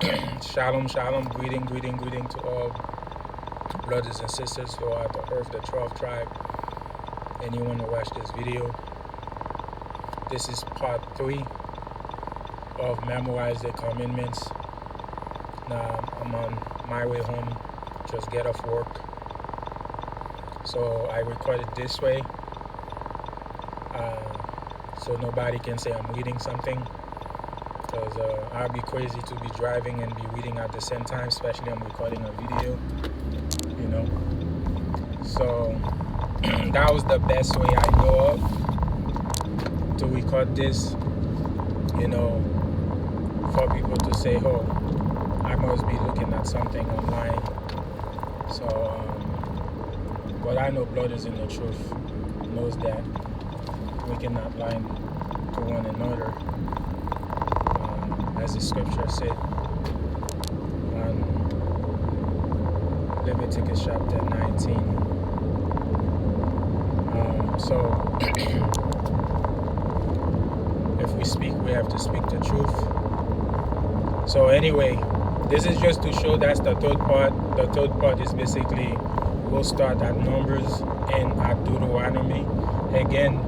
Shalom, shalom, greeting to all brothers and sisters throughout the earth, the 12 tribe. Anyone who watch this video, this is part 3 of Memorize the Commandments. Now, I'm on my way home, just get off work. So I record it this way, so nobody can say I'm reading something. Because I'll be crazy to be driving and be reading at the same time, especially I'm recording a video, you know. So that was the best way I know of to record this, you know, for people to say, oh, I must be looking at something online. So, but I know brothers in the truth knows that we cannot lie to one another. As the scripture said on Leviticus chapter 19. So if we speak, we have to speak the truth. So anyway, this is just to show that's the third part. The third part is basically we'll start at Numbers and at Deuteronomy. Again,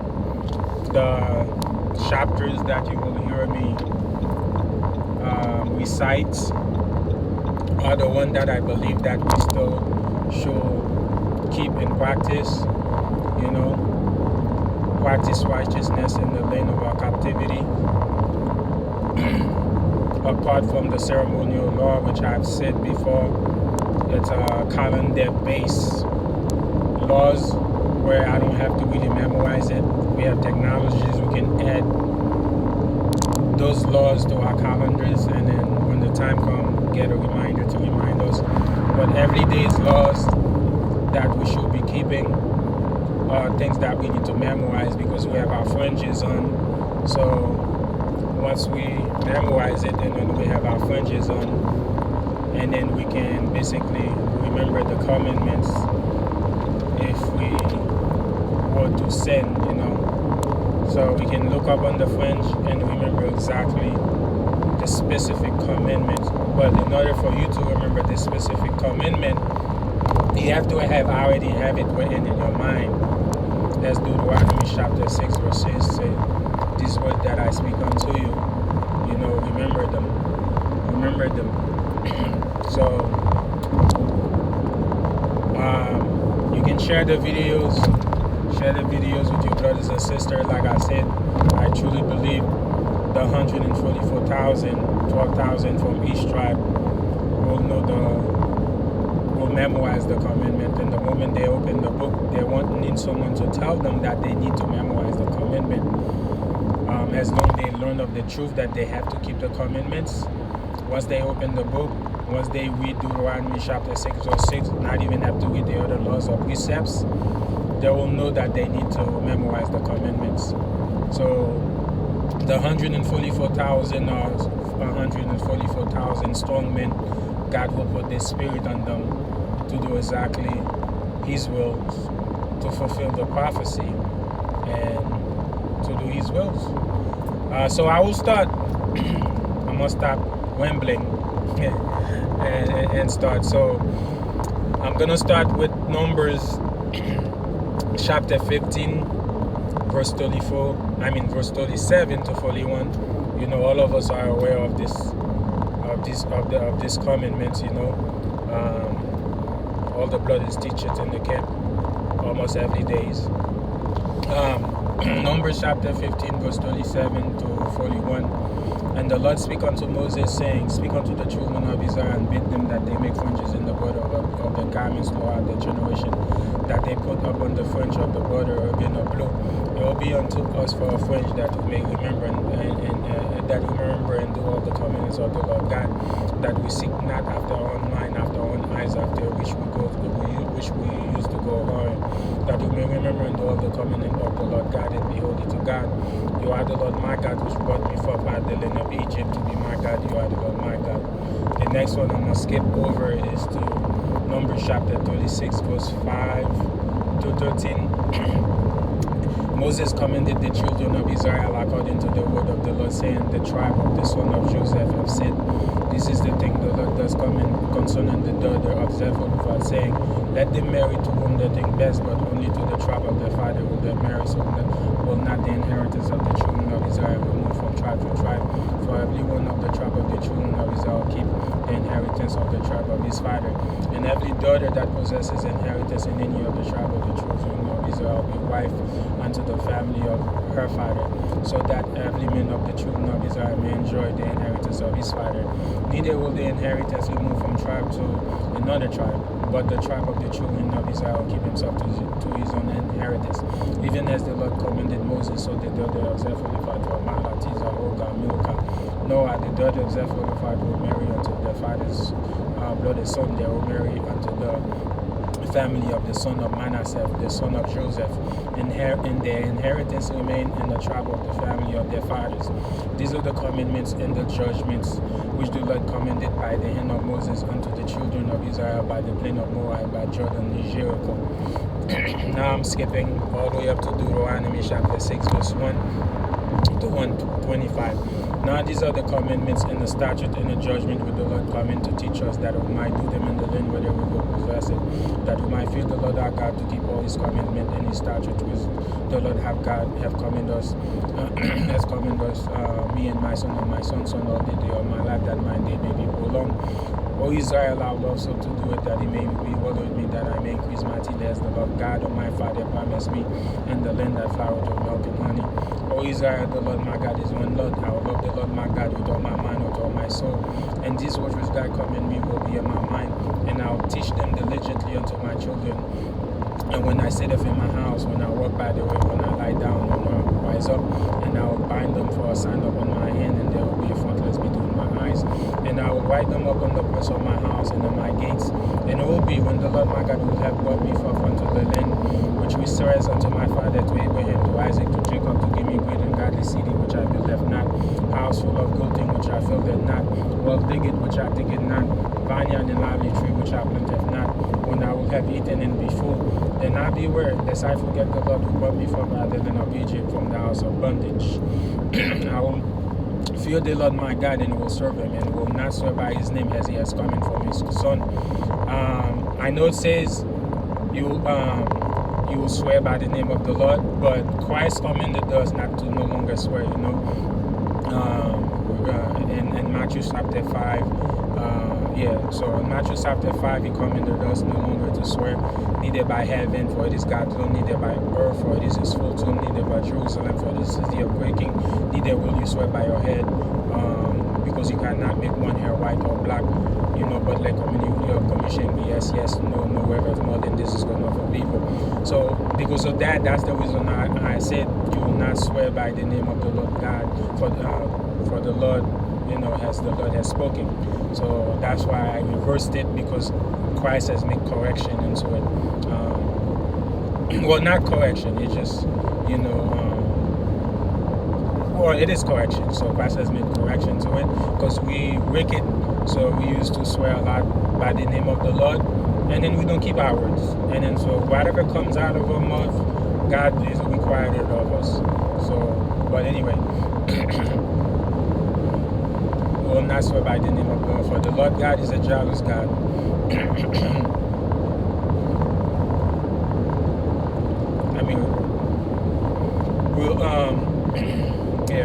the chapters that you will hear me recite are the one that I believe that we still should keep in practice, you know, practice righteousness in the land of our captivity. Apart from the ceremonial law, which I've said before, it's a calendar-based laws where I don't have to really memorize it. We have technologies, we can add those laws to our calendars, and then when the time comes, get a reminder to remind us. But everyday's laws that we should be keeping are things that we need to memorize because we have our fringes on. So once we memorize it, and then we have our fringes on, and then we can basically remember the commandments if we were to sin, you know. So we can look up on the fringe and remember exactly the specific commandment. But in order for you to remember this specific commandment, you have to already have it written in your mind. As Deuteronomy chapter 6 verse 6 say, "This word that I speak unto you, you know, remember them." Remember them. So you can share the videos. Share the videos with your brothers and sisters. Like I said, I truly believe the 144,000, 12,000 from each tribe will memorize the commandment. And the moment they open the book, they need someone to tell them that they need to memorize the commandment. As long as they learn of the truth that they have to keep the commandments, once they open the book, once they read Deuteronomy chapter 6 or 6, not even have to read the other laws or precepts, they will know that they need to memorize the commandments. So the 144,000 or 144,000 strong men, God will put this spirit on them to do exactly His will, to fulfill the prophecy and to do His wills. So I will start. I'm gonna stop rambling and start. So I'm gonna start with Numbers chapter 15, verse 37 to 41. You know, all of us are aware of this commandments. You know, all the brothers teach it in the camp almost every day. Numbers chapter 15, verse 37 to 41. And the Lord spake unto Moses, saying, Speak unto the children of Israel, and bid them that they make fringes in the border of the garments throughout the generation, that they put upon the fringe of the border of green or blue. It will be unto us for a fringe that we may remember and that we remember and do all the commandments of the Lord God, that we seek not after our own mind, after our own eyes, after which we used to go on, that we may remember and do all the commandments of the Lord God, and be holy to God. You are the Lord my God, which brought me forth out of the land of Egypt to be my God. You are the Lord my God. The next one I'm going to skip over is to Numbers chapter 36, verse 5 to 13. Moses commanded the children of Israel according to the word of the Lord, saying, The tribe of the son of Joseph have said, This is the thing us concerning the daughter of Zephaniah, saying, let them marry to whom they think best, but only to the tribe of their father will they marry, so that will not the inheritance of the children of Israel remove from tribe to tribe. For every one of the tribe of the children of Israel keep the inheritance of the tribe of his father. And every daughter that possesses inheritance in any of the tribe of the children of Israel be wife unto the family of her father, so that every man of the children of Israel may enjoy the inheritance of his father. Neither will the inheritance be moved from tribe to another tribe, but the tribe of the children of Israel keep himself to his own inheritance. Even as the Lord commanded Moses, so the daughter of Zephaniah to Mahlah, Tiza, Olga, Milcah, Noah, the daughter of Zephaniah will marry unto their father's blooded son. They will marry unto the family of the son of Manasseh, the son of Joseph, and their inheritance remain in the tribe of the family of their fathers. These are the commandments and the judgments which the Lord commanded by the hand of Moses unto the children of Israel by the plain of Moab, by Jordan and Jericho. Now I'm skipping all the way up to Deuteronomy chapter 6, verse 1 to 125. Now these are the commandments and the statute and the judgment which the Lord commanded to teach us, that we might do them in the land where we will possess it, that we might fear the Lord our God to keep all his commandments and his statutes which the Lord have commanded us, me and my son's son all the day of my life, that my day may be prolonged. O Israel, I love so to do it, that he may be well with me, that I may increase my teeth as the Lord God of my father promised me, and the land that flowers of milk and honey. O Israel, the Lord my God is one Lord. I will love the Lord my God with all my mind, with all my soul. And these words which God command me will be in my mind, and I will teach them diligently unto my children. And when I sit up in my house, when I walk by the way, when I lie down, when I rise up, and I will bind them for a sign upon my hand, and there will be a frontlets between my eyes. And I will write them up on the posts of my house and on my gates. And it will be when the Lord my God will have brought me forth unto the land which we swears unto my father, to Abraham, to Isaac, to Jacob, to give me great and godly city which I builded not, house full of good things which I filled it not, well digged which I digged not, vineyard and lively tree which I planted not. When I will have eaten and be full, then I beware lest I forget the Lord who brought me from the land of Egypt, from the house of bondage. I will fear the Lord my God, and will serve him, and will not swear by his name as he has come in from his son. I know it says you will swear by the name of the Lord, but Christ commanded us not to no longer swear, in Matthew chapter 5. So in Matthew chapter 5, he commanded us no longer to swear, neither by heaven, for it is God's throne, neither by earth, for it is his full tomb, neither by Jerusalem, for this is the city of breaking, neither will you swear by your head, because you cannot make one hair white or black, but like your commission, yes, no, wherever more than this is going to for people. So because of that, that's the reason I said you will not swear by the name of the Lord God, for the Lord, as the Lord has spoken. So that's why I reversed it, because Christ has made correction into it. Well, not correction, it's just, well, it is correction. So Christ has made correction to it, because we wicked, so we used to swear a lot by the name of the Lord, and then we don't keep our words. And then so whatever comes out of our mouth, God is required it of us. So, but anyway, we will not swear by the name of God, for the Lord God is a jealous God.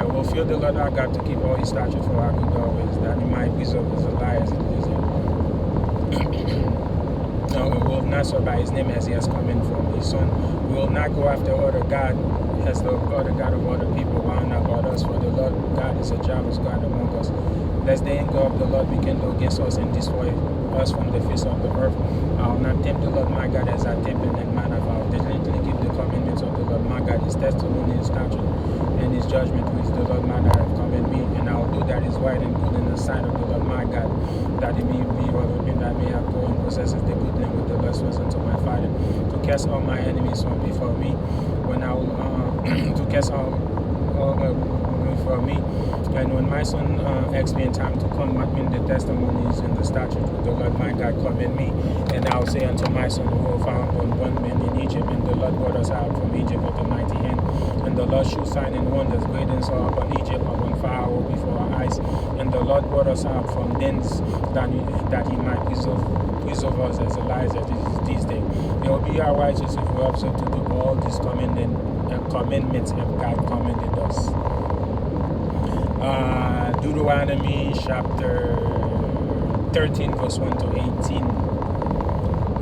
We'll fear the Lord our God to keep all his statutes for our good always, that he might preserve his life as it is No, we will not swear by his name as he has come in from his son. We will not go after other God as the other God of other people round about us, for the Lord God is a jealous God among us. Lest the anger of the Lord be kindled against us and destroy us from the face of the earth. I will not tempt the Lord my God as I tempted in manner. I will diligently keep the commandments of the Lord my God, his testimony, his statute, and his judgment which the Lord my God hath commanded me. And I will do that is right and good in the sight of the Lord my God, that it may be well with me, that I may have go and possesses the good land with the Lord was unto my father, to cast all my enemies from before me. When I will to cast all before me. And when my son asked me in time to come, what mean the testimonies and the statutes with the Lord my God come in me, and I will say unto my son, who found one man in Egypt, and the Lord brought us out from Egypt with a mighty hand, and the Lord shewed sign and wonders, great and saw upon Egypt, upon Pharaoh before our eyes. And the Lord brought us out from thence that he might preserve us as Elijah this day. It will be our righteous if we observe to do all these commandments that God commanded us. Deuteronomy chapter 13 verse 1 to 18.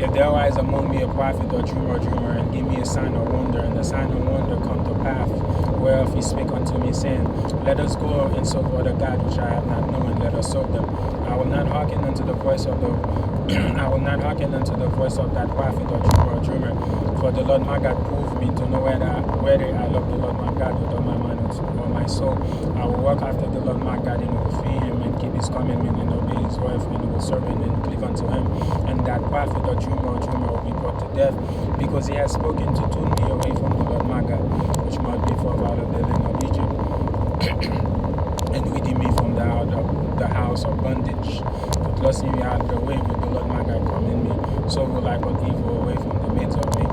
If there rise among me a prophet or dreamer, and give me a sign or wonder, and the sign or wonder come to pass, whereof he spake unto me, saying, Let us go and serve other gods which I have not known, let us serve them. I will not hearken unto the voice of I will not hearken unto the voice of that prophet or dreamer, for the Lord my God proved me to know whether I love the Lord my God with all my mind or my soul. I will walk after the Lord my God, and will fear him, and keep his commandment, and obey his wife, and will serve him, and cleave unto him. And that prophet or dreamer will be put to death, because he has spoken to turn me away from the Lord my God, which might be forth out of the land of Egypt, and redeem me from the house of bondage. To thrust me out of the way with the Lord my God come in me, so will I put evil away from the midst of me.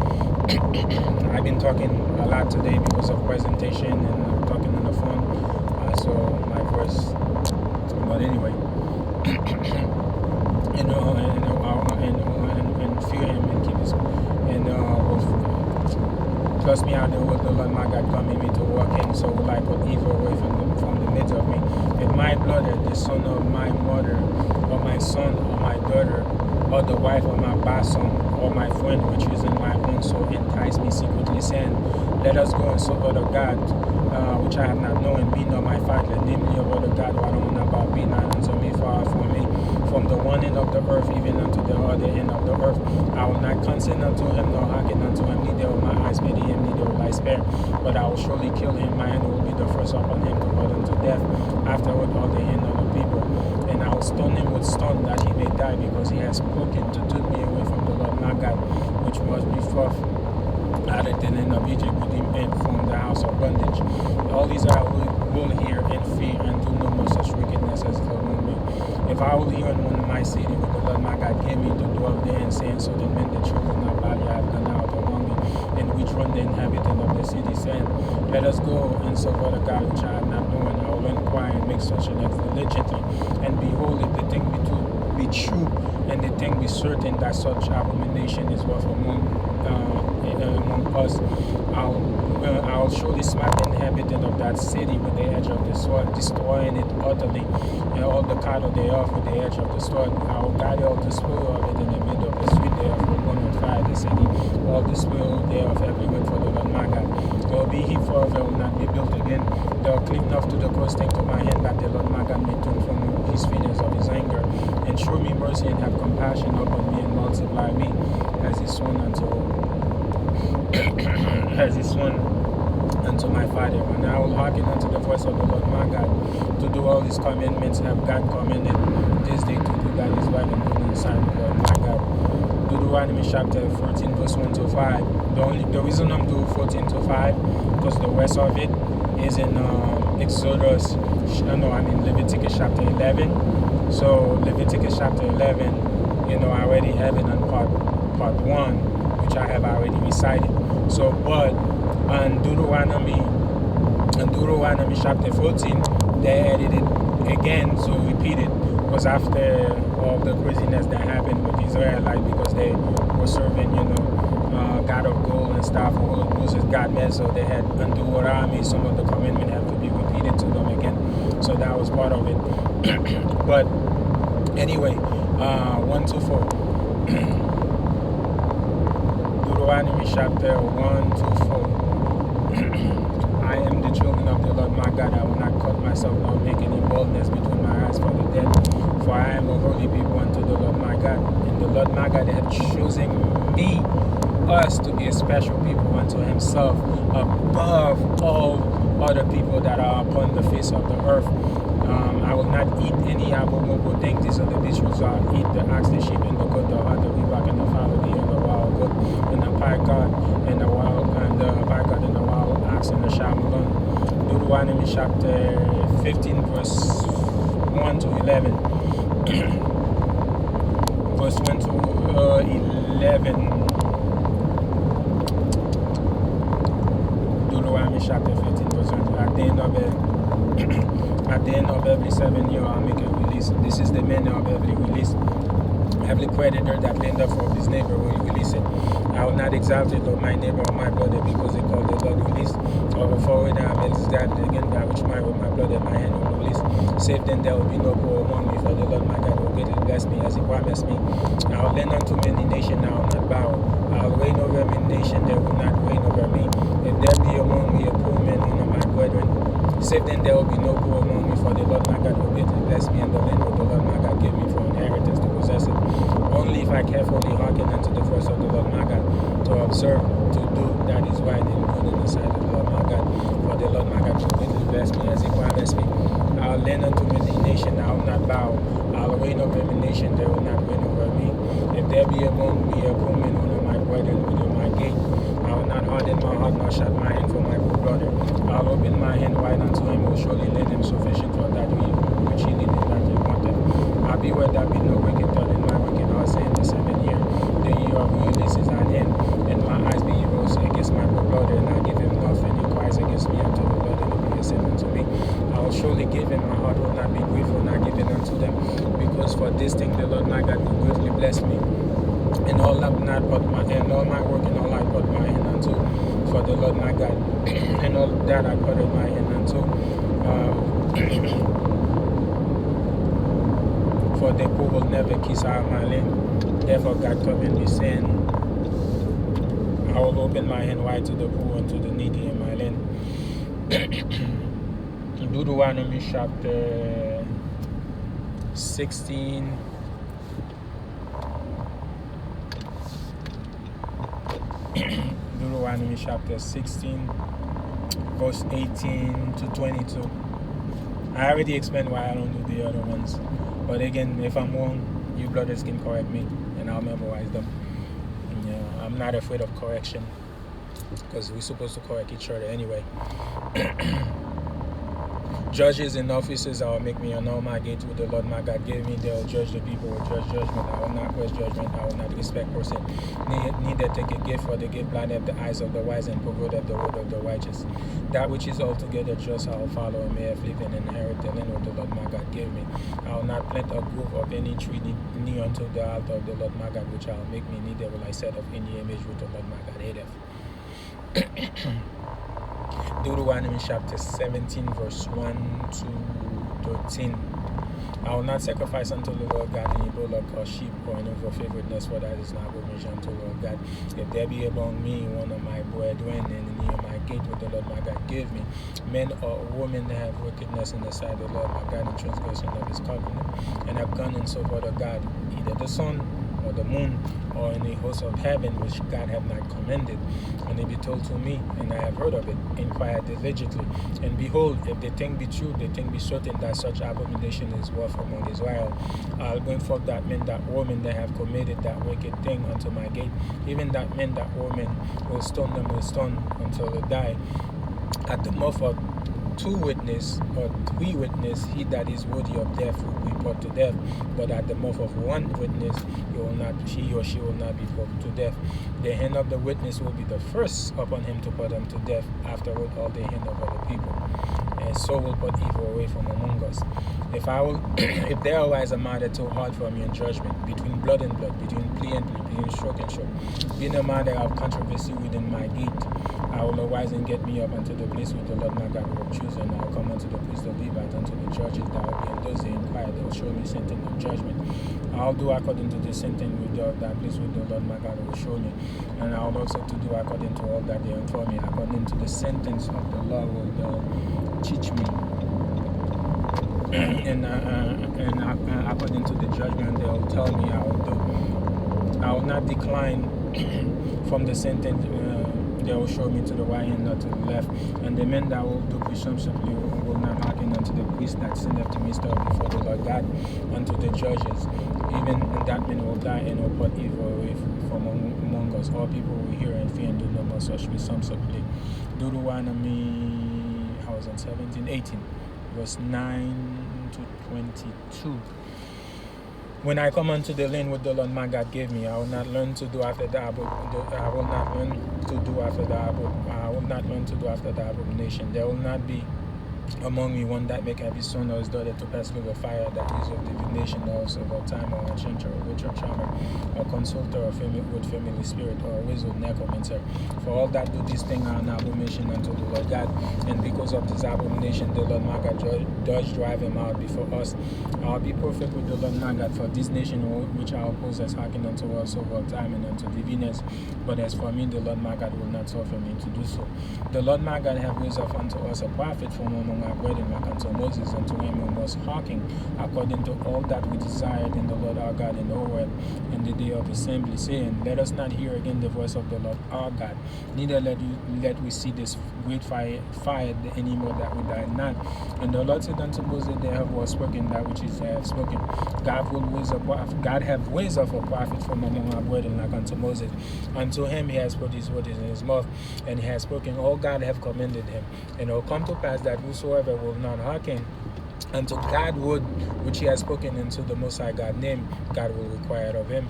I've been talking a lot today because of presentation, and I'm talking on the phone, so my voice. But anyway, and fear him and keep his trust me out there with the Lord my God coming me to walk in, so will I put evil away from the midst of me. If my brother, the son of my mother, or my son or my daughter, or the wife of my bosom, or my friend which is in my own soul, entice me secretly, saying, Let us go and serve other God, which I have not known, be not my father, namely of other God, what I know about, be not unto me far from me, from the one end of the earth even unto the other end of the earth. I will not consent unto him, nor hearken unto him, neither will my eyes pity him, neither will I spare, but I will surely kill him. My hand will be the first upon him to put him to death, afterward all the hand of the people. And I will stone him with stone, that he may die, because he has spoken to turn me away from the Lord my God, which must be forth out of the land of Egypt, redeemed him from the house of bondage. All these I will hear and fear, and do no more such wickedness as the me. If I will hear in one of my city with the Lord my God gave me to dwell there, and saying, So the men, the children of Bali have gone out among me, and which run the inhabitant of the city, saying, Let us go and serve other God which I have not known. I will inquire and make such an diligently, and behold, if the thing be true, and the thing be certain that such abomination is worth among us, I'll surely smite the inhabitant of that city with the edge of the sword, destroying it utterly, and all the cattle thereof with the edge of the sword. I will gather all the spoil of it in the middle of the street thereof, from one with fire the city, all the spoil thereof everywhere for the Lord my God. There will be heap forever, will not be built again. They will cleave enough to the coast, take to my hand, that the Lord my God may turn from his fierceness of his anger, and show me mercy, and have compassion upon me, and multiply me as his son unto my father. And I will hearken unto the voice of the Lord my God, to do all his commandments have God commanded this day, to do that is right, and do the sign of the Lord my God. Deuteronomy chapter 14 verse 1 to 5. The reason I'm doing 14 to 5, because the rest of it is in Leviticus chapter 11. So Leviticus chapter 11, I already have it on part 1, which I have already recited. So, but on Deuteronomy chapter 14, they added it again, so repeat it, because after all the craziness that happened with Israelites, because they were serving, God of gold and stuff, Moses got mad, so they had on Deuteronomy, some of the commandments have to be repeated to them again. So that was part of it. But anyway, 1 to 4. Deuteronomy chapter 1 to 4. I am the children of the Lord my God. I will not cut myself, nor make any boldness between my eyes for the dead. For I am a holy people unto the Lord my God. And the Lord my God had chosen us to be a special people unto himself, above all other people that are upon the face of the earth. I will not eat any abominable thing. These are the rituals. I'll eat the ox, the sheep, and the goat, the hart, the reebok, and the fowl, the and the wild goat, and the pygarg, and the pygarg, and the wild ox, and the shamalon. Deuteronomy chapter 15, verse 1 to 11. Verse 1 to 11. Deuteronomy chapter 15, verse 1. At the end of it, At the end of every 7 year, I'll make a release. This is the manner of every release. Every creditor that lender for his neighbor will release it. I will not exalt it of my neighbor or my brother, because they call the Lord release. Or before it, I will exalt it again, that which mine with my brother, my hand will release. Save then there will be no poor among me, for the Lord my God will greatly bless me as he promised me. I will lend unto many nations, I will not bow. I will reign over many nations, they will not reign over me. If there be among me a poor man, one of my brethren, save then there will be no poor among me, for the Lord my God will greatly bless me, and the land will the Lord my God give me for inheritance to possess it. Only if I carefully hearken unto the voice of the Lord my God, to observe, to do that is right and good in the sight of the Lord my God. For the Lord my God will greatly bless me as he promised me. I will lend unto many nations, I will not bow. I will reign over every nation, they will not reign over me. If there be among me a poor man, one of my brethren within my gate, I will not harden my heart, nor shut my hand for my poor brother. I will open my hand wide unto him, will surely lend him sufficient for that which he needed, that he wanted. I beware that be no wicked thought in my wicked heart, saying the 7th year, the year of release is at hand, and my eyes be evil against my poor brother, and I give him nothing, he cries against me unto the Lord, and he will send unto me. I will surely give him, my heart will not be grieved, will not give it unto them, because for this thing the Lord my God will greatly bless me. And all I not put my and all my work and all I put my hand unto, for the Lord my God, and all that I put my hand unto, for the poor will never kiss out my land. Therefore God command me, saying, I will open my hand wide to the poor and to the needy in my land. Deuteronomy chapter 16. Deuteronomy chapter 16, verse 18 to 22. I already explained why I don't do the other ones. But again, if I'm wrong, you brothers can correct me, and I'll memorize them. And, I'm not afraid of correction, because we're supposed to correct each other anyway. Judges and officers, I will make me annul my gate with the Lord my God gave me. They will judge the people with just judgment. I will not quest judgment. I will not respect person. Neither take a gift, for the gift blinded the eyes of the wise and perverted the word of the righteous. That which is altogether just I will follow, and may have lived and inherit the land which the Lord my God gave me. I will not plant a grove of any tree near unto the altar of the Lord my God, which I will make me. Neither will I set up any image which the Lord my God hateth. Deuteronomy chapter 17, verse 1 to 13. I will not sacrifice unto the Lord God any bullock or sheep or any overfavoredness, for that is not abomination unto the Lord God. If there be among me one of my brethren, and near my gate with the Lord my God give me, men or women that have wickedness in the sight of the Lord my God, in transgression of his covenant, and have gone and so forth of God, either the sun or the moon, or in the host of heaven, which God have not commanded. And they be told to me, and I have heard of it, inquire diligently. And behold, if the thing be true, the thing be certain, that such abomination is worth among Israel, I'll bring forth that men, that woman that have committed that wicked thing unto my gate. Even that men, that woman, will stone them with stone until they die. At the mouth of 2 witnesses or 3 witnesses, he that is worthy of death will be put to death. But at the mouth of 1 witness, he or she will not be put to death. The hand of the witness will be the first upon him to put him to death. Afterward, all the hand of other people. And so will put evil away from among us. If there arise a matter too hard for me in judgment, between blood and blood, between plea and plea, between stroke and stroke, being a matter of controversy within my gate, I will arise and get me up unto the place which the Lord my God will choose, and I will come unto the priest of Levite, unto the judges that will be in those days inquire, they will show me sentence of judgment. I will do according to the sentence with that place which the Lord my God will show me, and I will also to do according to all that they inform me, according to the sentence of the law will teach me. and according to the judgment they will tell me I will do. I will not decline from the sentence they will show me to the right hand, not to the left. And the men that will do presumptively will not hearken unto the priest that sendeth to me stir before the Lord God, unto the judges. Even that men will die and will put evil away from among us. All people will hear and fear and do no more such presumptively. Deuteronomy 18, verse 9 to 22. When I come unto the land which the Lord my God gave me, I will not learn to do after the abomination. There will not be among you one that make every son or his daughter to pass through the fire, that is of divination, or also of time, or a changer, or witch, or charmer, or consulter, or with family spirit, or wizard, necromancer. For all that do this thing are an abomination unto the Lord God, and because of this abomination the Lord my God does drive him out before us. I'll be perfect with the Lord my God, for this nation which I oppose has hearkened unto us over time and unto diviners. But as for me, the Lord my God will not suffer me to do so. The Lord my God have raised up unto us a prophet from among our brethren, like unto Moses, unto him who was hearken according to all that we desired in the Lord our God in Horeb in the day of assembly, saying, let us not hear again the voice of the Lord our God, neither let we see this great fire any more, that we die not. And the Lord said unto Moses, they have well spoken that which is have spoken. God have raised up a prophet from among our brethren, like unto Moses. Unto him he has put his word in his mouth, and he has spoken all God have commanded him. And it will come to pass that whosoever will not hearken unto God's word which he has spoken into the Most High God name, God will require it of him.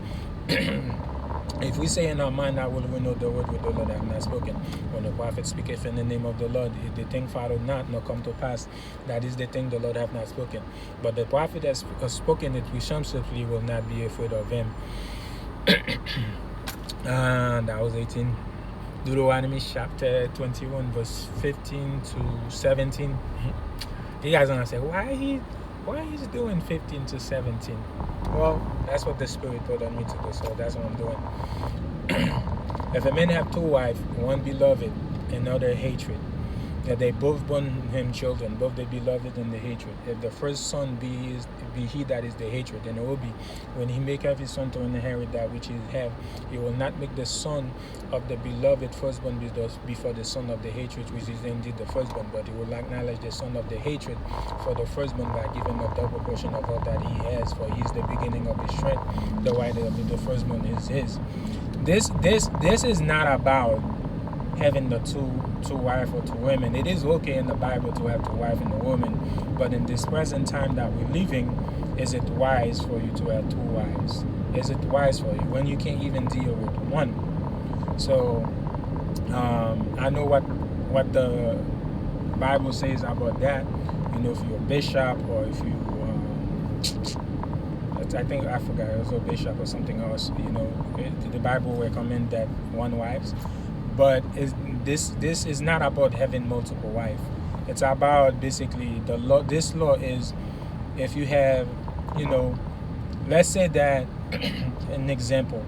If we say in our mind, I will know the word with the Lord have not spoken. When the prophet speaketh in the name of the Lord, if the thing follow not, nor come to pass, that is the thing the Lord have not spoken. But the prophet has spoken it presumptively, will not be afraid of him. And that was 18. Deuteronomy chapter 21, verse 15 to 17. You guys gonna say, why he's doing 15 to 17? Well, that's what the Spirit told on me to do, so that's what I'm doing. If a man have two wives, one beloved, another hatred, that they both born him children, both the beloved and the hatred. If the first son be he that is the hatred, then it will be, when he maketh his son to inherit that which he have, he will not make the son of the beloved firstborn before the son of the hatred, which is indeed the firstborn, but he will acknowledge the son of the hatred for the firstborn by giving a double portion of all that he has, for he is the beginning of his strength. The right of the firstborn is his. This is not about having the two wives or two women. It is okay in the Bible to have two wives and a woman, but in this present time that we're living, is it wise for you to have two wives? Is it wise for you when you can't even deal with one? So I know what the Bible says about that. You know, if you're a bishop, or if you I think I forgot, it was a bishop or something else, you know, the Bible recommend that one wives. But this is not about having multiple wives. It's about basically the law. This law is, if you have, you know, let's say that an example,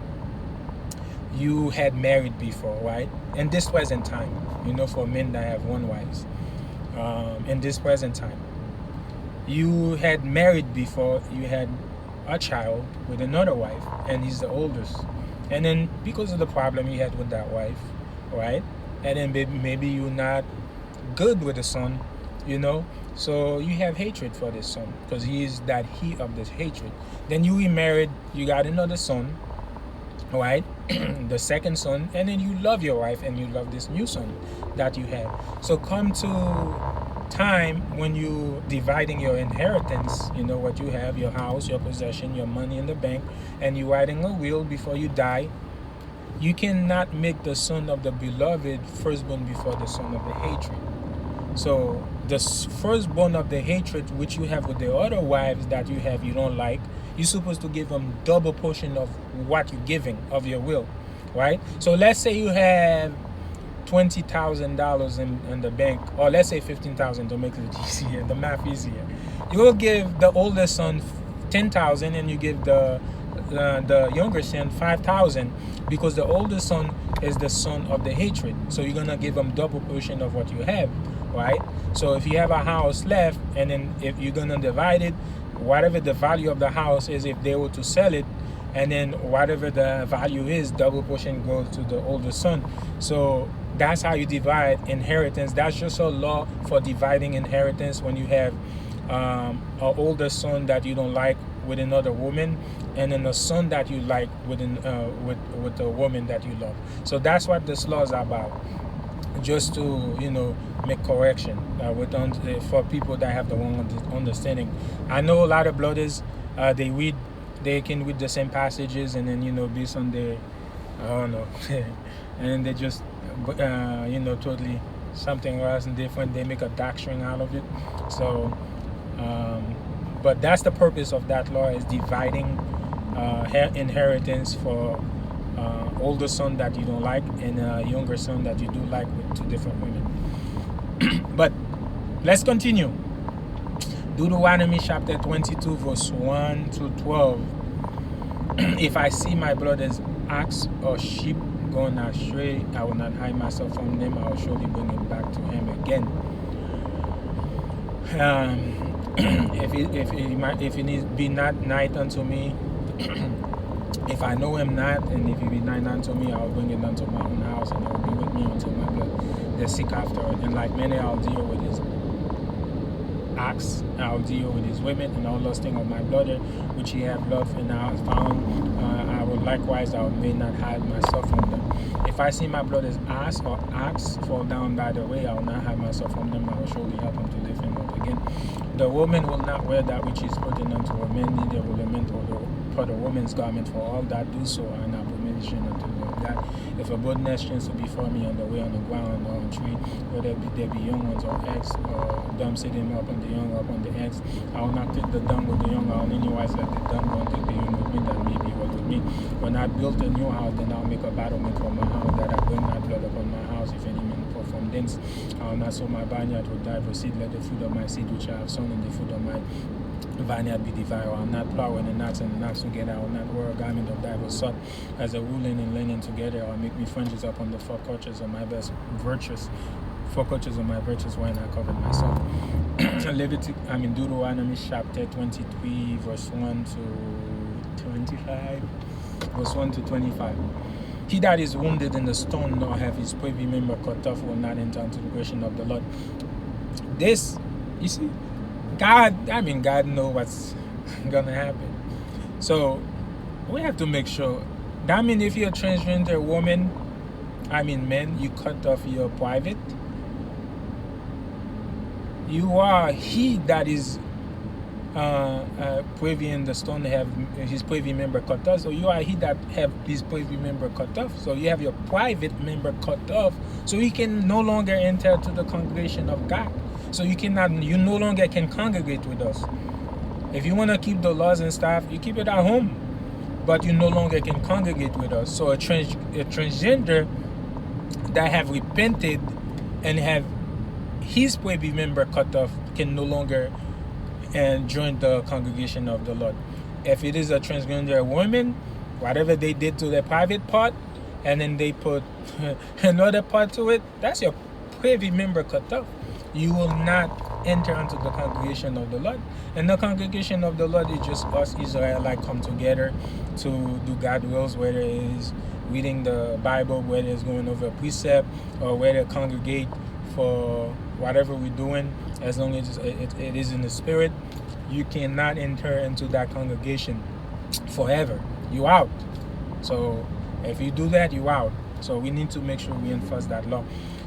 you had married before, right? In this present time, you know, for men that have one wife, in this present time, you had married before, you had a child with another wife, and he's the oldest. And then because of the problem you had with that wife, right? And then maybe you're not good with the son, you know, so you have hatred for this son because he is that heat of this hatred. Then you remarried, you got another son, right? The second son, and then you love your wife and you love this new son that you have. So come to time when you dividing your inheritance, you know, what you have, your house, your possession, your money in the bank, and you writing a will before you die, you cannot make the son of the beloved firstborn before the son of the hatred. So the firstborn of the hatred, which you have with the other wives that you have, you don't like, you're supposed to give them double portion of what you're giving of your will, right? So let's say you have $20,000 in the bank, or let's say 15,000 to make it easier, the math easier. You will give the older son 10,000, and you give the younger son 5,000, because the older son is the son of the hatred. So you're gonna give them double portion of what you have, right? So if you have a house left, and then if you're gonna divide it, whatever the value of the house is, if they were to sell it, and then whatever the value is, double portion goes to the older son. So that's how you divide inheritance. That's just a law for dividing inheritance when you have an older son that you don't like with another woman, and then a son that you like with a woman that you love. So that's what this law is about, just to, you know, make correction for people that have the wrong understanding. I know a lot of brothers, they can read the same passages, and then, you know, based on their, I don't know, and they just, you know, totally something else different. They make a doctrine out of it. So, but that's the purpose of that law, is dividing inheritance for older son that you don't like and a younger son that you do like, with two different women. But let's continue. Deuteronomy chapter 22 verse 1 to 12. If I see my brother's ox or sheep going astray, I will not hide myself from them. I will surely bring it back to him again. If it be not night unto me, if I know him not, and if he be night unto me, I will bring it unto my own house, and it will be with me until my blood they seek after it. And like many, I'll deal with his ox, I'll deal with his women, and all lusting of my brother, which he have loved, and I have found. I will likewise, I may not hide myself from them. If I see my brother's ass or ox fall down by the way, I will not hide myself from them. I will surely help him to lift him up again. The woman will not wear that which is putting unto a man, neither will lament for the woman's garment, for all that do so are an abomination unto the Lord God. If a bird nest chance to before me on the way, on the ground, or on tree, whether there be young ones or eggs, or dumb sitting up on the young, up on the eggs, I will not take the dung with the young, I will in any wise let the dung go and take the young with me, that may be what with me. When I build a new house, then I'll make a battlement for my house, that I bring not blood upon my house. If any man fall from thence, I will not sow my vineyard with diverse seed. Let the fruit of my seed which I have sown in the fruit of my vineyard be devoured. I will not plow in the knots and the knots together. I will not wear a garment of diverse sort, as a woolen and linen together. I will make me fringes upon the four corners of my best virtues. Four corners of my virtues when I covered myself. Deuteronomy chapter 23, verse 1 to 25. Verse 1 to 25. He that is wounded in the stone, nor have his privy member cut off, will not enter into the creation of the Lord. This, you see, God knows what's gonna happen. So we have to make sure. That means if you're a transgender woman, men, you cut off your private. You are he that is privy in the stone, have his privy member cut off. So you are he that have his privy member cut off. So you have your private member cut off. So you can no longer enter to the congregation of God. So you no longer can congregate with us. If you want to keep the laws and stuff, you keep it at home, but you no longer can congregate with us. So a transgender that have repented and have his privy member cut off can no longer join the congregation of the Lord. If it is a transgender woman, whatever they did to their private part, and then they put another part to it, that's your privy member cut off. You will not enter into the congregation of the Lord. And the congregation of the Lord is just us Israelites come together to do God's wills, whether it is reading the Bible, whether it's going over a precept, or whether congregate for whatever we're doing. As long as it is in the spirit, you cannot enter into that congregation forever. You out. So if you do that, you out. So we need to make sure we enforce that law.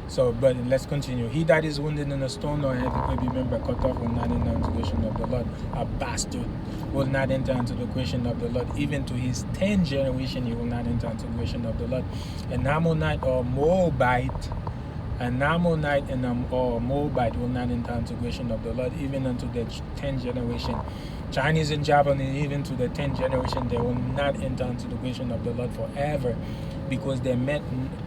So, but let's continue. He that is wounded in a stone, or have the baby member cut off, will not enter into the creation of the Lord. A bastard will not enter into the creation of the Lord. Even to his 10th generation, he will not enter into the creation of the Lord. An Ammonite or Moabite, or Moabite will not enter into the creation of the Lord, even unto the 10th generation. Chinese and Japanese, even to the 10th generation, they will not enter into the creation of the Lord forever, because they met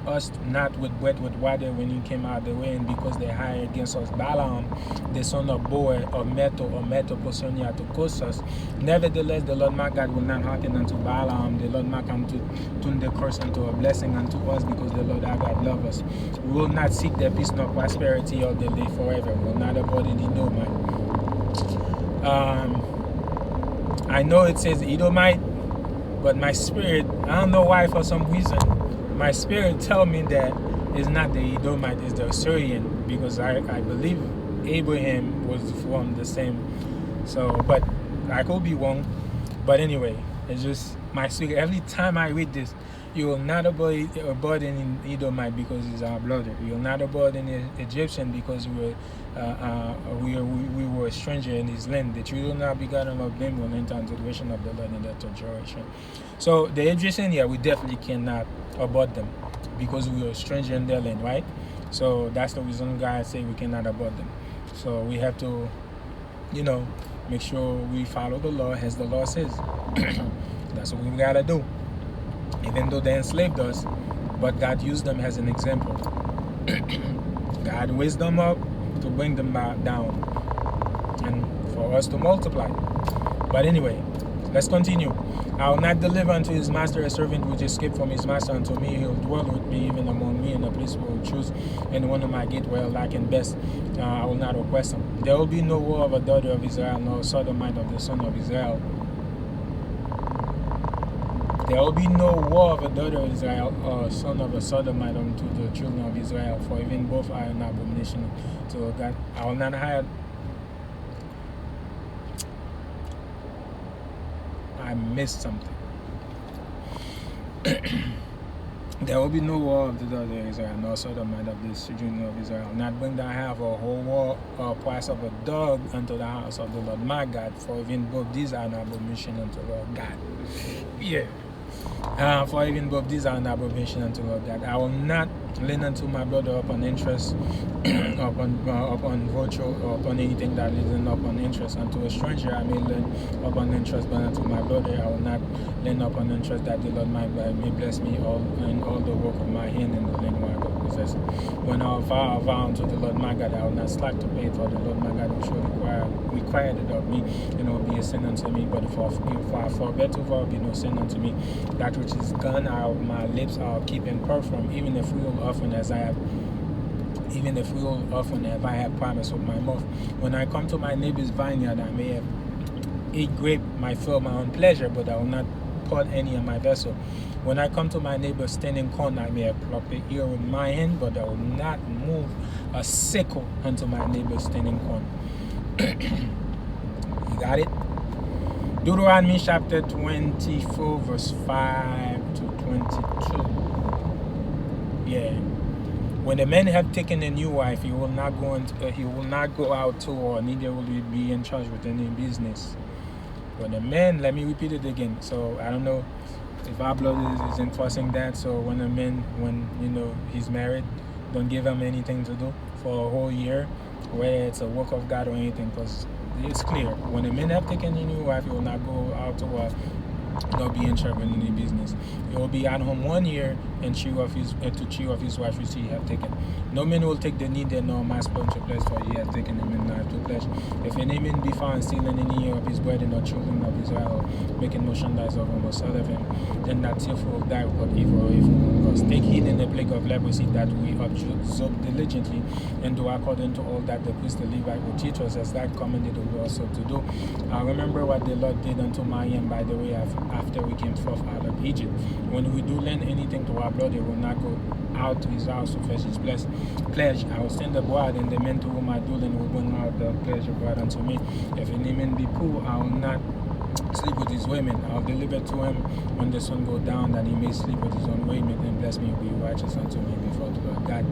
us not with bread with water when you came out of the way, and because they hired against us Balaam, the son of Boer, or Metoposonia, to curse us. Nevertheless, the Lord my God will not hearken unto Balaam. The Lord my come to turn the curse into a blessing unto us, because the Lord our God love us. We will not seek their peace nor prosperity all the day forever. We will not abhor any Edomite. I know it says Edomite, but my spirit, I don't know why, for some reason, my spirit tell me that it's not the Edomite, it's the Assyrian, because I believe Abraham was from the same. So, but I could be wrong. But anyway, it's just my spirit. Every time I read this, you will not abhor any Edomite because he's our brother. You will not abhor any Egyptian because we were a stranger in his land. The children not begotten of them will enter into the creation of the Lord in that generation. So the Egyptian, we definitely cannot abhor them because we were a stranger in their land, right? So that's the reason God say we cannot abort them. So we have to, make sure we follow the law as the law says. That's what we gotta do. Even though they enslaved us, but God used them as an example. God raised them up to bring them back down and for us to multiply. But anyway, let's continue. I will not deliver unto his master a servant which escaped from his master unto me. He will dwell with me, even among me, in a place where I will choose, and one of my gate where I like and best. I will not oppress him. There will be no war of a daughter of Israel, nor sodomite of the son of Israel. There will be no war of a daughter of Israel, or son of a sodomite unto the children of Israel, for even both are an abomination to God. I will not hide. I missed something. There will be no war of the daughter of Israel, nor sodomite of the children of Israel. Not bring the half a whole war or price of a dog unto the house of the Lord my God, for even both these are an abomination unto Lord God. Yeah. For even both these are an abomination unto Lord God. I will not lend unto my brother upon interest, upon virtue, or upon anything that is upon interest. Unto a stranger I may lend upon interest, but unto my brother I will not lend upon interest, that the Lord may bless me in all the work of my hand in the land where I go possess. When I vow unto the Lord my God, I will not slack to pay it, for the Lord my God will surely require it of me, and it will be a sin unto me. But if I forget to vow, it will be no sin unto me. That which is gone out of my lips I'll keep in perfume, even if we will often as I have promised with my mouth. When I come to my neighbor's vineyard, I may have eat grape, my fill my own pleasure, but I will not pour any in my vessel. When I come to my neighbor's standing corn, I may have plucked the ear with my hand, but I will not move a sickle unto my neighbor's standing corn. You got it? Deuteronomy chapter 24, verse 5 to 22. Yeah. When the man have taken a new wife, he will not go out to war, neither will he be in charge with any business. When a man, let me repeat it again. So I don't know if our blood is enforcing that. So when a man, when he's married, don't give him anything to do for a whole year, whether it's a work of God or anything, because it's clear. When a man have taken a new wife, he will not go out to war, nor be in charge of any business. He will be at home 1 year and chew of his wife which he have taken. No man will take the neither nor master to pledge, for he has taken him and not to pledge. If any man be found stealing any of his brethren or children of Israel, making merchandise of him or sell of him, then that thief will die with evil or evil cause. Take heed in the plague of leprosy, that we observe diligently and do according to all that the priest the Levite will teach us, as that commanded we also to do. Remember what the Lord did unto Miriam, by the way, after we came forth out of Egypt. When we do lend anything to our brother, will not go out to his house to fetch his pledge. I will send abroad, and the men to whom I do lend will bring out the pledge abroad unto me. If any man be poor, I will not sleep with his women. I will deliver to him when the sun go down, that he may sleep with his own women, and bless me and be righteous unto me before the Lord God.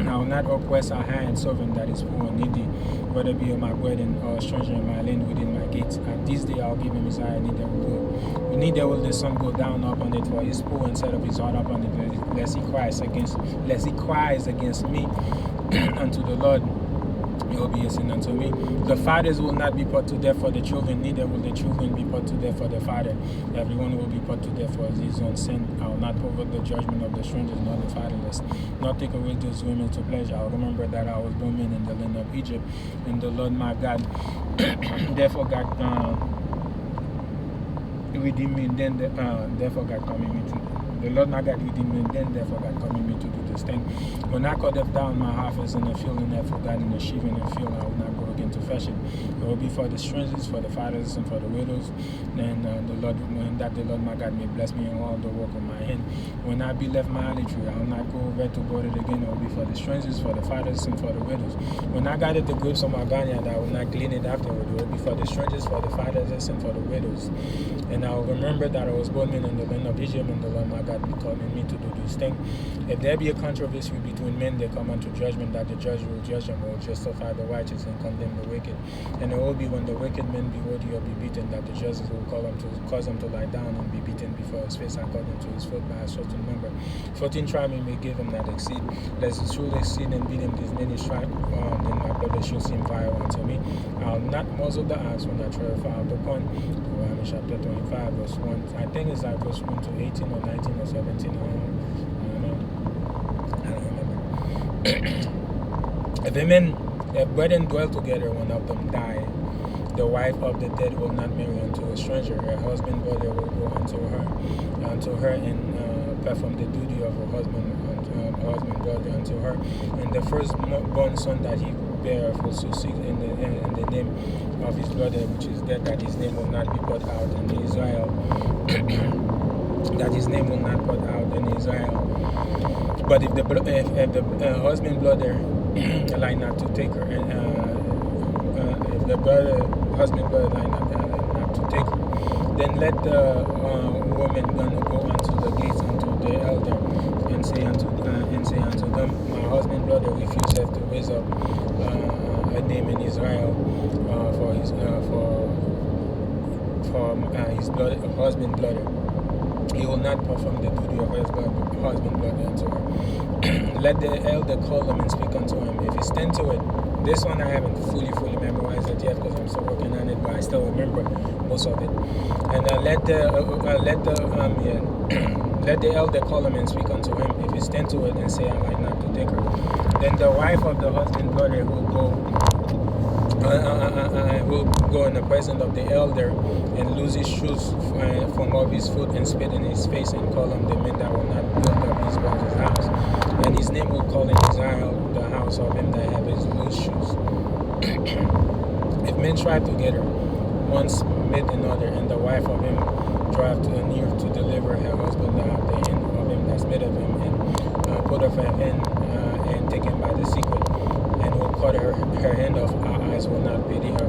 I will not oppress a hired servant that is poor and needy, whether be of my brethren or a stranger in my land within my gates. At this day I will give him his eye, neither will the sun go down upon it, for he is poor, and set up his heart upon it, lest he cries against me unto the Lord. It will be a sin unto me. The fathers will not be put to death for the children, neither will the children be put to death for the father. Everyone will be put to death for his own sin. I will not pervert the judgment of the strangers, nor the fatherless, nor take away those women to pleasure. I will remember that I was born in the land of Egypt, and the Lord my God therefore God redeemed me, then therefore God coming me to the Lord my God redeemed me, then therefore God coming me to do this thing. When I cut down my harvest in the field, and I forgot in the sheaf in the field, I will not go again to fetch it. It will be for the strangers, for the fathers, and for the widows, and the Lord my God may bless me in all the work of my hand. When I be left my olive tree, I will not go over to board it again. It will be for the strangers, for the fathers, and for the widows. When I gathered the grapes of my vineyard, I will not glean it afterward. It will be for the strangers, for the fathers, and for the widows. And I will remember that I was born in the land of Egypt, and the Lord my God be calling me to do this thing. If there be a controversy between men, they come unto judgment, that the judge will judge them, will justify the righteous and condemn the wicked. And it will be when the wicked men be worthy or be beaten, that the judges will cause them to lie down and be beaten before his face according to his foot by a certain number. 14 tribes may give him that exceed. Lest it truly exceed and beat him these many tribes, then my brother shall seem vile unto me. I'll not muzzle the ox when I tread out the corn. Deuteronomy chapter 25, verse 1. I think it's like verse 1 to 18 or 19 or 17. I don't remember. If brethren dwell together, one of them die, the wife of the dead will not marry unto a stranger. Her husband brother will go unto her and perform the duty of her husband brother unto her. And the firstborn son that he beareth will succeed in the name of his brother which is dead, that his name will not be put out in Israel. That his name will not put out in Israel. But if the husband brother lie not to take her, and if the husband brother lie not to take her, then let the woman go unto the gates unto the elder and say unto them, my husband brother refuseth to raise up a name in Israel for his husband brother. He will not perform the duty of his husband brother unto her. Let the elder call him and speak unto him. If he stand to it, this one I haven't fully memorized it yet because I'm still working on it, but I still remember most of it. And let the elder call him and speak unto him. If he stand to it and say, I like not to take her, then the wife of the husband brother will go in the presence of the elder and lose his shoes from off his foot and spit in his face and call him the man that will not build up his brother's house. And his name will call in Israel the house of him that have his loose shoes. If men strive together, one smite another, and the wife of him drive near to deliver her husband out of the hand of him that smit of him, and put off her hand and take him by the secret, and will cut her hand off, our eyes will not pity her.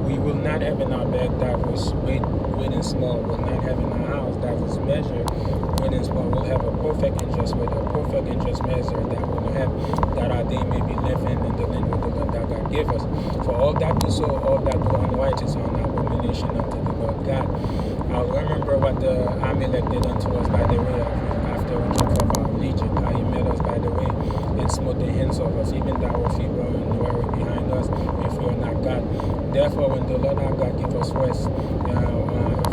We will not have in our bag that was great and small. We'll not have in our house that was measured great and small. We'll have a perfect and just weight, a perfect and just measure that we'll have, that our day may be living in the land with the Lord that God gave us. For all that do so, all that do unrighteous are an abomination unto the Lord God. I'll remember what the Amalek did unto us by the way after we came from our Egypt, how he met us by the way and smote the hands of us, even though our feet were behind us, if we are not God. Therefore, when the Lord our God give us rest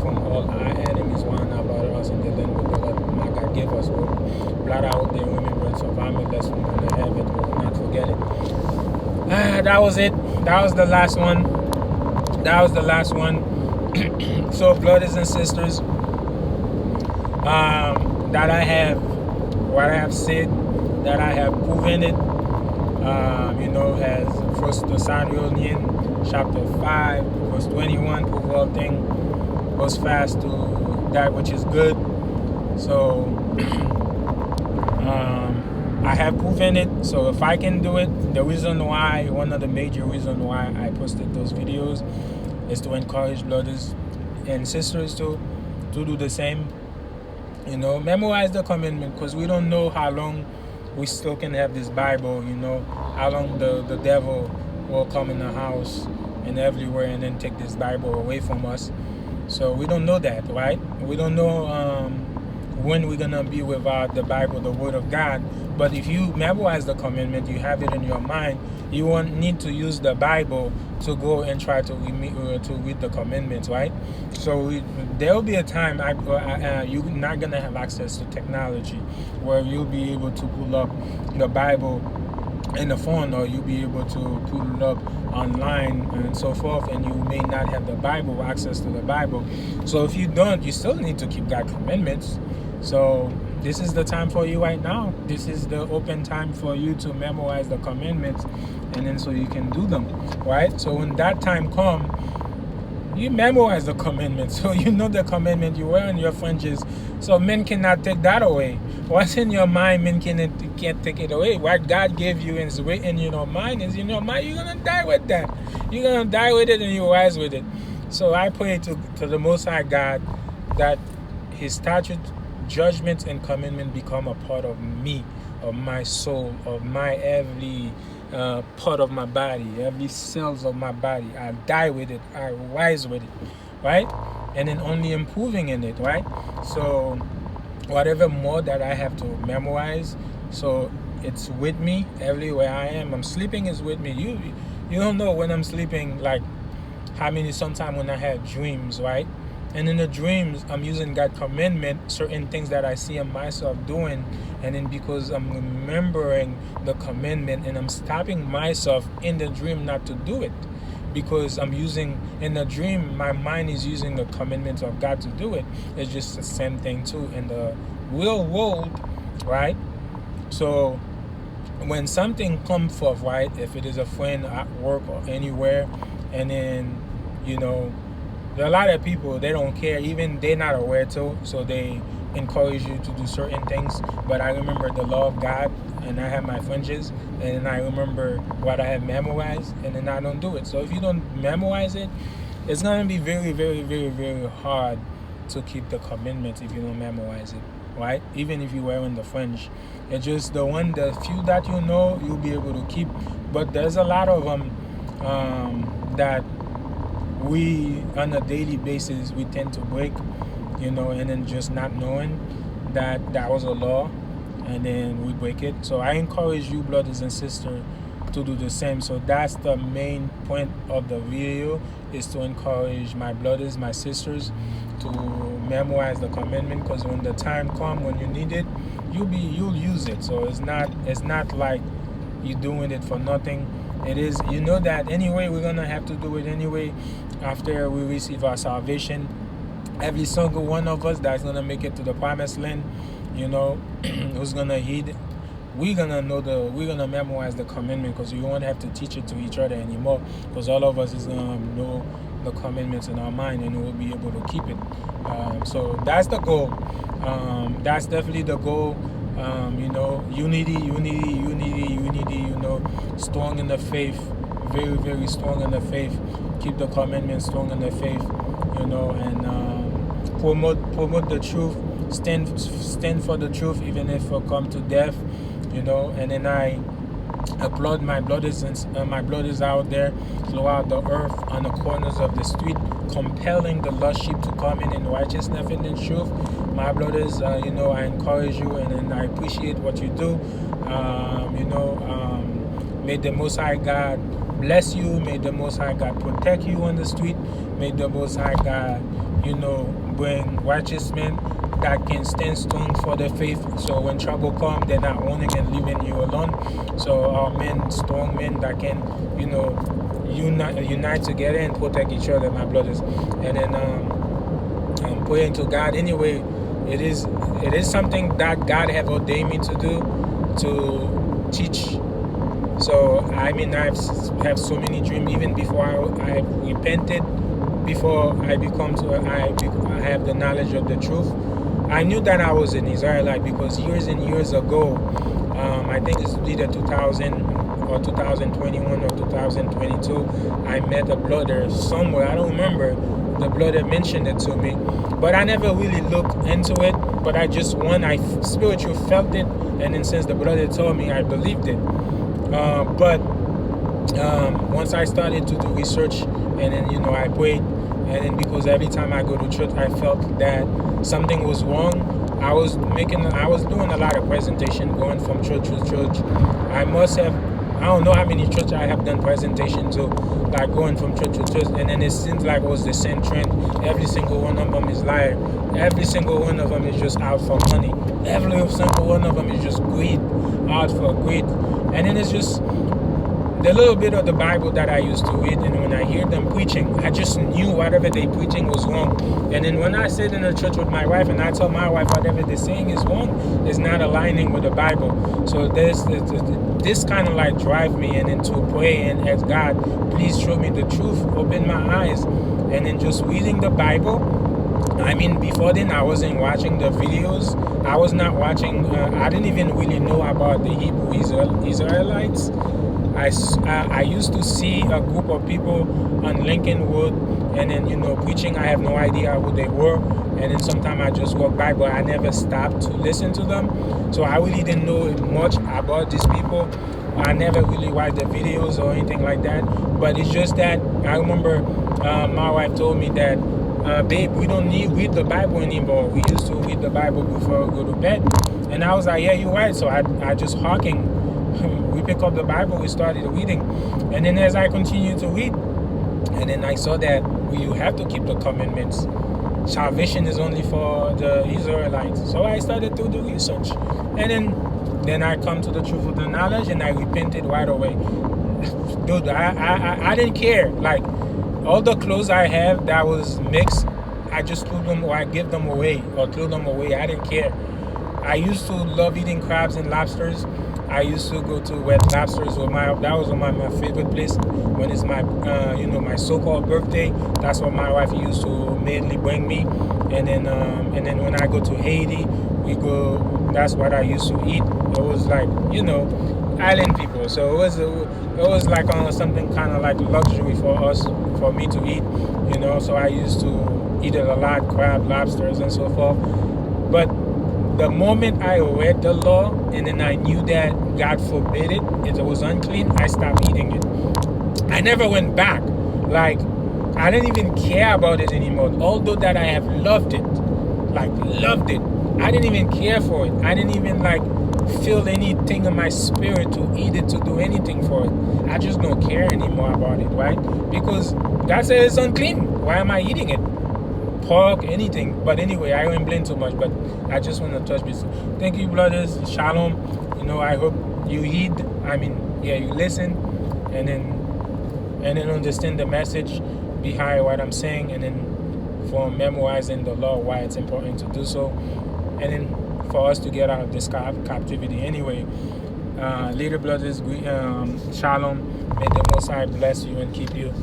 from all our enemies round about us in the land with the Lord my God gave us, we'll blot out the remembrance of Amalek from the heaven, we will not forget it. That was it. That was the last one. So, brothers and sisters, that I have, what I have said, that I have proven it, as 1 Thessalonians chapter 5, verse 21, prove all things, goes fast to that which is good. So, I have proven it. So if I can do it, one of the major reasons why I posted those videos is to encourage brothers and sisters to do the same. Memorize the commandment, because we don't know how long we still can have this Bible, how long the devil will come in the house and everywhere and then take this Bible away from us. So we don't know that, right? We don't know when we're going to be without the Bible, the Word of God. But if you memorize the commandment, you have it in your mind, you won't need to use the Bible to go and try to read the commandments, right? So there will be a time you're not going to have access to technology where you'll be able to pull up the Bible in the phone, or you'll be able to pull it up online and so forth, and you may not have the Bible, access to the Bible. So if you don't, you still need to keep God's commandments. So this is the time for you right now. This is the open time for you to memorize the commandments, and then so you can do them, right? So when that time comes, you memorize the commandments, so you know the commandment, you wear on your fringes, so men cannot take that away. What's in your mind, men can't take it away. What God gave you and is in your mind is in your mind. You're going to die with that. You're going to die with it and you rise with it. So I pray to the Most High God that His statutes, judgments, and commandments become a part of me, of my soul, of my every part of my body, every cells of my body. I die with it. I rise with it, right? And then only improving in it, right? So whatever more that I have to memorize, so it's with me everywhere I am. I'm sleeping is with me. You don't know when I'm sleeping, like how many sometimes when I have dreams, right? And in the dreams, I'm using God commandment, certain things that I see in myself doing, and then because I'm remembering the commandment and I'm stopping myself in the dream not to do it, because I'm using in the dream, my mind is using the commandments of God to do it. It's just the same thing too in the real world, right? So when something comes forth, right, if it is a friend at work or anywhere, and then you know there are a lot of people, they don't care, even they're not aware too, so they encourage you to do certain things. But I remember the law of God, and I have my fringes, and I remember what I have memorized, and then I don't do it. So if you don't memorize it, it's gonna be very, very, very, very hard to keep the commitment if you don't memorize it, right? Even if you wear in the fringe, it's just the few that you know, you'll be able to keep. But there's a lot of them that we on a daily basis we tend to break, and then just not knowing that that was a law, and then we break it. So I encourage you, brothers and sisters, to do the same. So that's the main point of the video, is to encourage my brothers, my sisters, to memorize the commandment, because when the time comes when you need it, you'll use it. So it's not like you're doing it for nothing. It is, that anyway we're gonna have to do it anyway after we receive our salvation. Every single one of us that's gonna make it to the promised land, who's gonna heed, we're gonna memorize the commandment, because we won't have to teach it to each other anymore, because all of us is gonna know the commandments in our mind, and we'll be able to keep it. So that's the goal. That's definitely the goal. Unity, strong in the faith, very, very strong in the faith. Keep the commandments strong in the faith, and promote the truth. Stand for the truth, even if it come to death, And then I applaud my brothers and my brothers out there throughout the earth, on the corners of the street, compelling the lost sheep to come in righteousness and in truth. My brothers, I encourage you, and then I appreciate what you do. May the Most High God bless you. May the Most High God protect you on the street. May the Most High God, bring righteous men that can stand strong for the faith. So when trouble comes, they're not wanting and leaving you alone. So our men, strong men that can, unite together and protect each other, my brothers. And then I'm praying to God. Anyway, it is something that God have ordained me to do, to teach. So I have so many dreams, even before I repented, before I have the knowledge of the truth. I knew that I was an Israelite because years and years ago, I think it's either 2000 or 2021 or 2022, I met a brother somewhere. I don't remember. The brother mentioned it to me, but I never really looked into it. But I spiritually felt it, and then since the brother told me, I believed it. But once I started to do research, and then I prayed, and then because every time I go to church, I felt that something was wrong. I was doing a lot of presentation, going from church to church. I don't know how many churches I have done presentation to, like going from church to church, and then it seems like it was the same trend. Every single one of them is liar. Every single one of them is just out for money. Every single one of them is just greed, out for greed. And then it's just the little bit of the Bible that I used to read, and when I hear them preaching, I just knew whatever they preaching was wrong. And then when I sit in the church with my wife, and I tell my wife whatever they're saying is wrong, is not aligning with the Bible. So this kind of like drive me, and then to pray and ask God, please show me the truth, open my eyes. And then just reading the Bible. Before then, I wasn't watching the videos. I was not watching. I didn't even really know about the Hebrew Israelites. I used to see a group of people on Lincoln Road, and then preaching. I have no idea who they were, and then sometimes I just walk by, but I never stopped to listen to them. So I really didn't know much about these people. I never really watched the videos or anything like that. But it's just that I remember my wife told me that, babe, we don't need read the Bible anymore. We used to read the Bible before we go to bed. And I was like, yeah, you're right. So I just hawking. We pick up the Bible, we started reading. And then as I continued to read, and then I saw that you have to keep the commandments. Salvation is only for the Israelites. So I started to do research. And then I come to the truth of the knowledge, and I repented right away. Dude, I didn't care. Like, all the clothes I have that was mixed, I just threw them, or I give them away, or threw them away. I didn't care. I used to love eating crabs and lobsters. I used to go to Wet Lobsters that was my favorite place when it's my my so-called birthday. That's what my wife used to mainly bring me. And then when I go to Haiti, that's what I used to eat. It was like, island people, so it was like something kind of like luxury for me to eat. So I used to eat it a lot, crab, lobsters, and so forth. But the moment I read the law, and then I knew that God forbid it was unclean, I stopped eating it. I never went back. Like, I didn't even care about it anymore. Although that I have loved it, I didn't even care for it. I didn't even feel anything in my spirit to eat it, to do anything for it. I just don't care anymore about it, right? Because God said it's unclean. Why am I eating it? Pork, anything. But anyway, I rambling too much, but I just want to touch this. Thank you, brothers. Shalom. I hope you heed. You listen, and then understand the message behind what I'm saying, and then for memorizing the law, why it's important to do so, and then for us to get out of this captivity. Anyway, little brothers, shalom. May the Most High bless you and keep you.